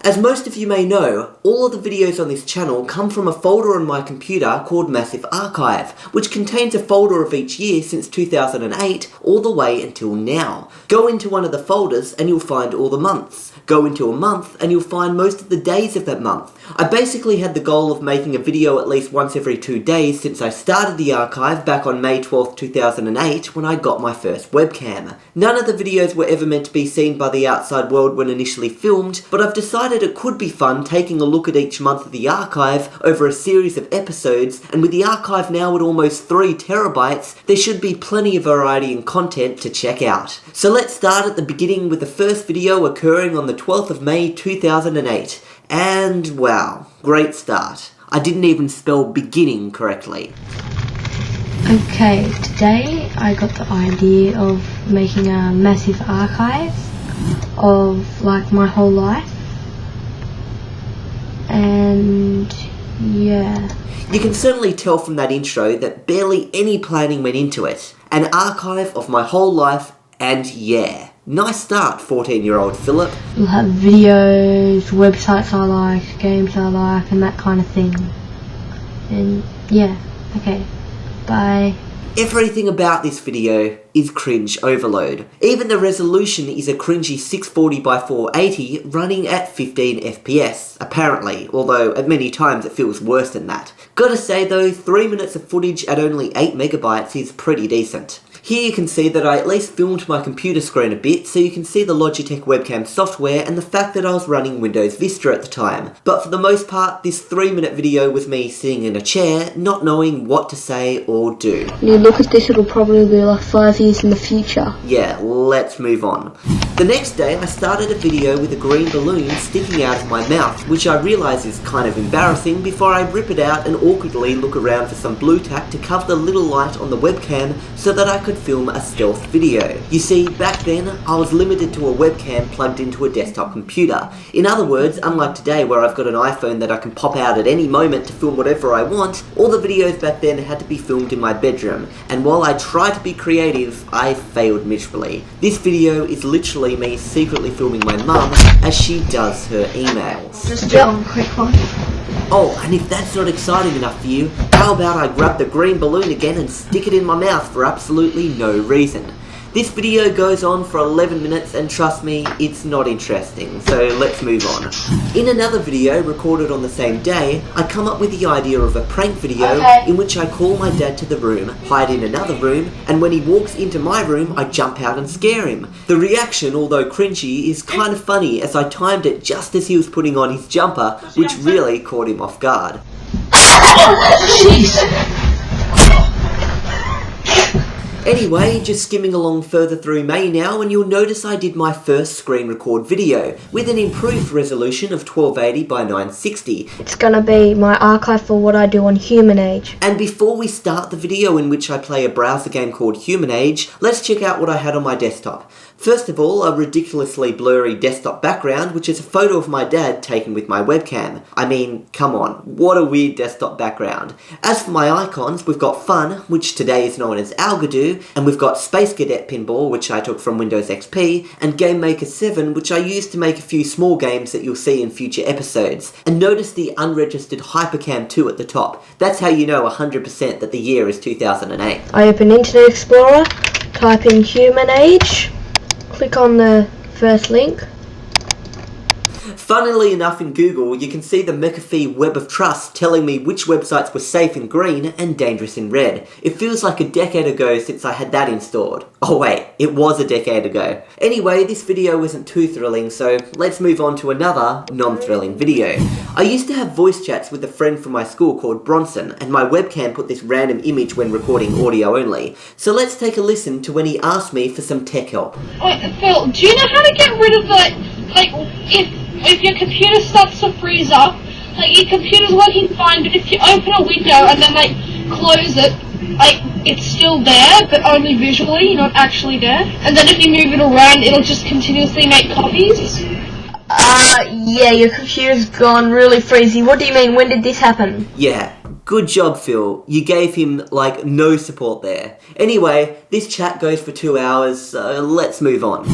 As most of you may know, all of the videos on this channel come from a folder on my computer called Massive Archive, which contains a folder of each year since 2008 all the way until now. Go into one of the folders and you'll find all the months. Go into a month and you'll find most of the days of that month. I basically had the goal of making a video at least once every 2 days since I started the archive back on May 12th, 2008 when I got my first webcam. None of the videos were ever meant to be seen by the outside world when initially filmed, but I've decided it could be fun taking a look at each month of the archive over a series of episodes, and with the archive now at almost 3 terabytes, there should be plenty of variety and content to check out. So let's start at the beginning with the first video occurring on the 12th of May 2008. And wow, great start. I didn't even spell beginning correctly. Okay, today I got the idea of making a massive archive of like my whole life, and yeah. You can certainly tell from that intro that barely any planning went into it. An archive of my whole life, and yeah. Nice start, 14-year-old Philip. We'll have videos, websites I like, games I like, and that kind of thing. And yeah, okay, bye. Everything about this video is cringe overload. Even the resolution is a cringy 640 by 480 running at 15 FPS, apparently, although at many times it feels worse than that. Gotta say though, 3 minutes of footage at only 8 megabytes is pretty decent. Here you can see that I at least filmed my computer screen a bit, so you can see the Logitech webcam software and the fact that I was running Windows Vista at the time. But for the most part, this 3-minute video was me sitting in a chair, not knowing what to say or do. When you look at this, it'll probably be like 5 years in the future. Yeah, let's move on. The next day, I started a video with a green balloon sticking out of my mouth, which I realise is kind of embarrassing before I rip it out and awkwardly look around for some blue tack to cover the little light on the webcam so that I could film a stealth video. You see, back then, I was limited to a webcam plugged into a desktop computer. In other words, unlike today where I've got an iPhone that I can pop out at any moment to film whatever I want, all the videos back then had to be filmed in my bedroom, and while I tried to be creative, I failed miserably. This video is literally me secretly filming my mum as she does her emails. Just do a quick one. Oh, and if that's not exciting enough for you, how about I grab the green balloon again and stick it in my mouth for absolutely no reason. This video goes on for 11 minutes and trust me, it's not interesting, so let's move on. In another video recorded on the same day, I come up with the idea of a prank video in which I call my dad to the room, hide in another room, and when he walks into my room, I jump out and scare him. The reaction, although cringy, is kind of funny as I timed it just as he was putting on his jumper, which really caught him off guard. Anyway, just skimming along further through May now, and you'll notice I did my first screen record video, with an improved resolution of 1280 by 960. It's gonna be my archive for what I do on Human Age. And before we start the video in which I play a browser game called Human Age, let's check out what I had on my desktop. First of all, a ridiculously blurry desktop background, which is a photo of my dad taken with my webcam. I mean, come on, what a weird desktop background. As for my icons, we've got Fun, which today is known as Algadoo, and we've got Space Cadet Pinball, which I took from Windows XP, and Game Maker 7, which I used to make a few small games that you'll see in future episodes. And notice the unregistered Hypercam 2 at the top. That's how you know 100% that the year is 2008. I open Internet Explorer, type in Human Age, click on the first link. Funnily enough, in Google, you can see the McAfee Web of Trust telling me which websites were safe in green and dangerous in red. It feels like a decade ago since I had that installed. Oh wait, it was a decade ago. Anyway, this video isn't too thrilling, so let's move on to another non-thrilling video. I used to have voice chats with a friend from my school called Bronson, and my webcam put this random image when recording audio only. So let's take a listen to when he asked me for some tech help. Wait, Phil, do you know how to get rid of if your computer starts to freeze up, like your computer's working fine, but if you open a window and then close it, it's still there, but only visually, not actually there. And then if you move it around, it'll just continuously make copies. Yeah, your computer's gone really freezy. What do you mean? When did this happen? Yeah, good job, Phil. You gave him, no support there. Anyway, this chat goes for 2 hours, so let's move on.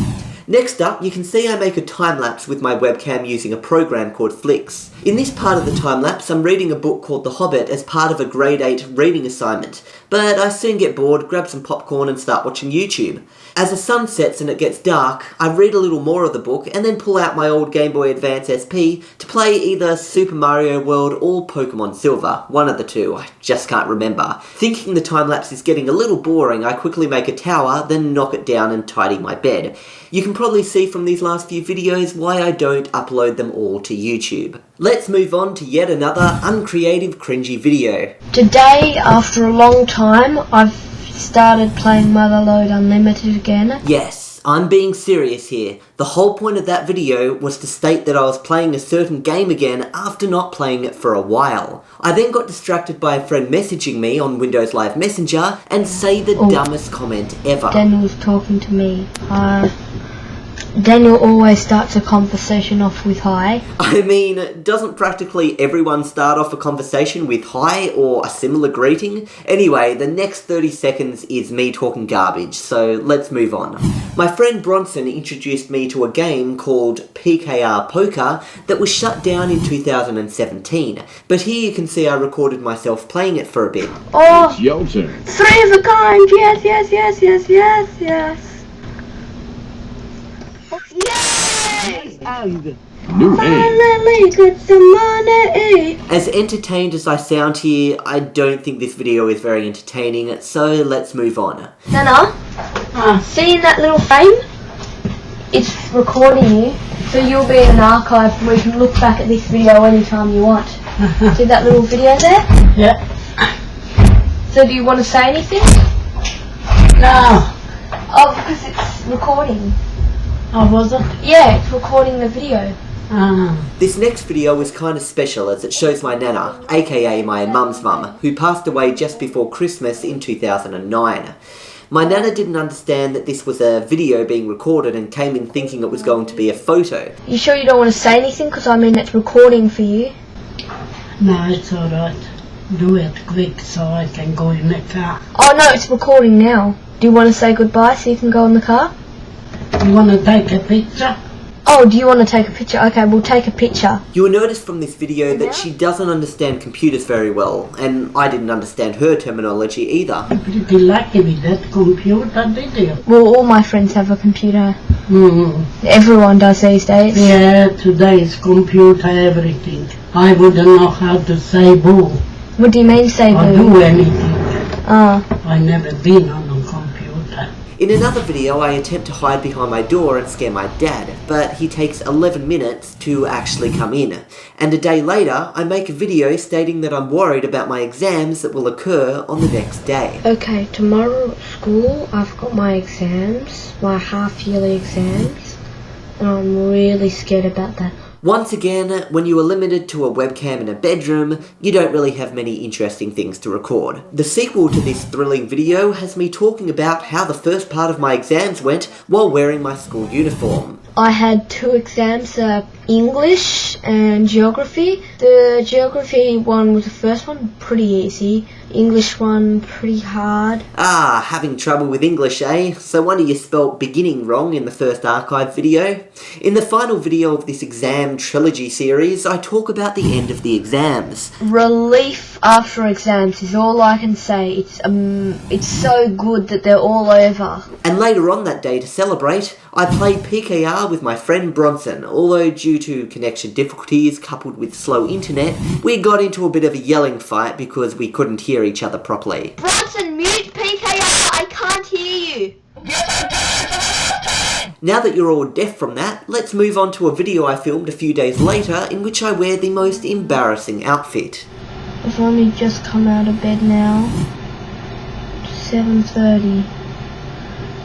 Next up, you can see I make a time-lapse with my webcam using a program called Flix. In this part of the time-lapse, I'm reading a book called The Hobbit as part of a grade 8 reading assignment, but I soon get bored, grab some popcorn and start watching YouTube. As the sun sets and it gets dark, I read a little more of the book and then pull out my old Game Boy Advance SP to play either Super Mario World or Pokemon Silver, one of the two, I just can't remember. Thinking the time-lapse is getting a little boring, I quickly make a tower, then knock it down and tidy my bed. You can probably see from these last few videos why I don't upload them all to YouTube. Let's move on to yet another uncreative, cringy video. Today, after a long time, I've started playing Motherload Unlimited again. Yes, I'm being serious here. The whole point of that video was to state that I was playing a certain game again after not playing it for a while. I then got distracted by a friend messaging me on Windows Live Messenger and say the dumbest comment ever. Daniel's talking to me. Daniel always starts a conversation off with hi. I mean, doesn't practically everyone start off a conversation with hi or a similar greeting? Anyway, the next 30 seconds is me talking garbage, so let's move on. My friend Bronson introduced me to a game called PKR Poker that was shut down in 2017, but here you can see I recorded myself playing it for a bit. Oh, It's your turn. 3 of a kind, yes, yes, yes, yes, yes, yes. New aim. Finally got some money. As entertained as I sound here, I don't think this video is very entertaining, so let's move on. Nana, see in that little frame? It's recording you, so you'll be in an archive where you can look back at this video anytime you want. See that little video there? Yeah. So do you want to say anything? No. Oh, because it's recording. Oh, was it? Yeah, it's recording the video. This next video is kind of special as it shows my nana, aka my mum's mum, who passed away just before Christmas in 2009. My nana didn't understand that this was a video being recorded and came in thinking it was going to be a photo. You sure you don't want to say anything? Because I mean it's recording for you. No, it's alright. Do it quick so I can go in the car. Oh no, it's recording now. Do you want to say goodbye so you can go in the car? You want to take a picture? Oh, do you want to take a picture? Okay, we'll take a picture. You will notice from this video that she doesn't understand computers very well, and I didn't understand her terminology either. You're pretty lucky with that computer, did you? Well, all my friends have a computer. Mm. Everyone does these days. Yeah, today's computer everything. I wouldn't know how to say boo What do you mean, say or boo? do anything. I never been on a computer. In another video, I attempt to hide behind my door and scare my dad, but he takes 11 minutes to actually come in. And a day later, I make a video stating that I'm worried about my exams that will occur on the next day. Okay, tomorrow at school I've got my exams, my half-yearly exams, and I'm really scared about that. Once again, when you are limited to a webcam in a bedroom, you don't really have many interesting things to record. The sequel to this thrilling video has me talking about how the first part of my exams went while wearing my school uniform. I had 2 exams, English and Geography. The Geography one was the first one, pretty easy. English one, pretty hard. Ah, having trouble with English, eh? So wonder you spelt beginning wrong in the first archive video. In the final video of this exam trilogy series, I talk about the end of the exams. Relief after exams is all I can say. It's so good that they're all over. And later on that day to celebrate, I played PKR with my friend Bronson, although due to connection difficulties coupled with slow internet, we got into a bit of a yelling fight because we couldn't hear each other properly. Bronson, mute PKR, I can't hear you. Now that you're all deaf from that, let's move on to a video I filmed a few days later in which I wear the most embarrassing outfit. I've only just come out of bed now. 7:30.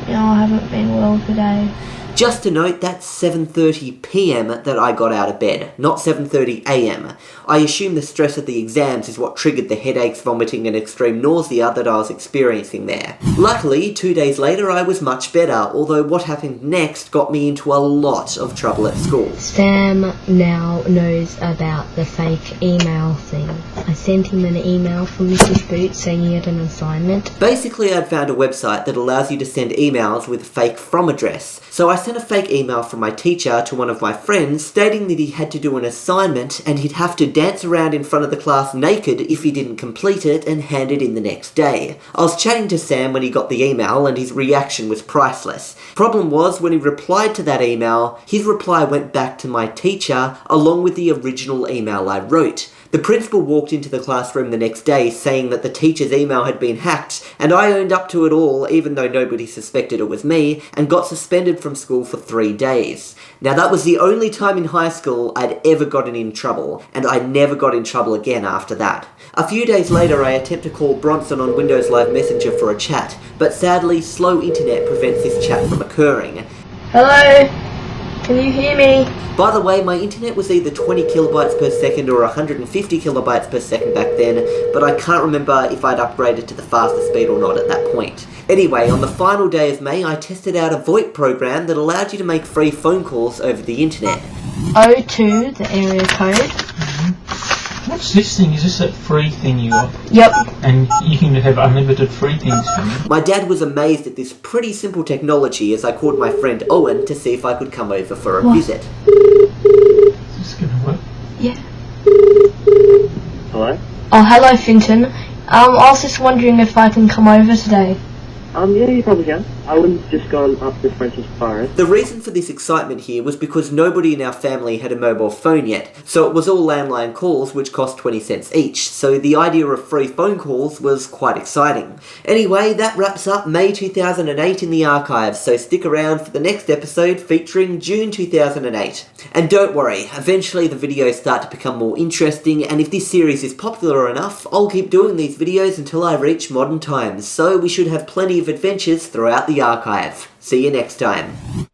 I haven't been well today. Just to note, that's 7:30 PM that I got out of bed, not 7:30 AM. I assume the stress of the exams is what triggered the headaches, vomiting and extreme nausea that I was experiencing there. Luckily, 2 days later I was much better, although what happened next got me into a lot of trouble at school. Sam now knows about the fake email thing. I sent him an email from Mrs. Boots saying he had an assignment. Basically, I'd found a website that allows you to send emails with a fake from address, so I sent a fake email from my teacher to one of my friends stating that he had to do an assignment and he'd have to dance around in front of the class naked if he didn't complete it and hand it in the next day. I was chatting to Sam when he got the email and his reaction was priceless. Problem was, when he replied to that email, his reply went back to my teacher along with the original email I wrote. The principal walked into the classroom the next day saying that the teacher's email had been hacked, and I owned up to it all even though nobody suspected it was me, and got suspended from school for 3 days. Now that was the only time in high school I'd ever gotten in trouble, and I never got in trouble again after that. A few days later I attempt to call Bronson on Windows Live Messenger for a chat, but sadly slow internet prevents this chat from occurring. Hello? Can you hear me? By the way, my internet was either 20 kilobytes per second or 150 kilobytes per second back then, but I can't remember if I'd upgraded to the faster speed or not at that point. Anyway, on the final day of May, I tested out a VoIP program that allowed you to make free phone calls over the internet. 02, the area code. What's this thing? Is this that free thing you got? Yep. And you can have unlimited free things from it? My dad was amazed at this pretty simple technology as I called my friend Owen to see if I could come over for a visit. Is this going to work? Yeah. Hello? Oh, hello, Finton. I was just wondering if I can come over today. Yeah, you probably can. I wouldn't just go up to French's Forest. The reason for this excitement here was because nobody in our family had a mobile phone yet, so it was all landline calls which cost 20 cents each, so the idea of free phone calls was quite exciting. Anyway, that wraps up May 2008 in the archives, so stick around for the next episode featuring June 2008. And don't worry, eventually the videos start to become more interesting, and if this series is popular enough, I'll keep doing these videos until I reach modern times, so we should have plenty of adventures throughout the archive. See you next time.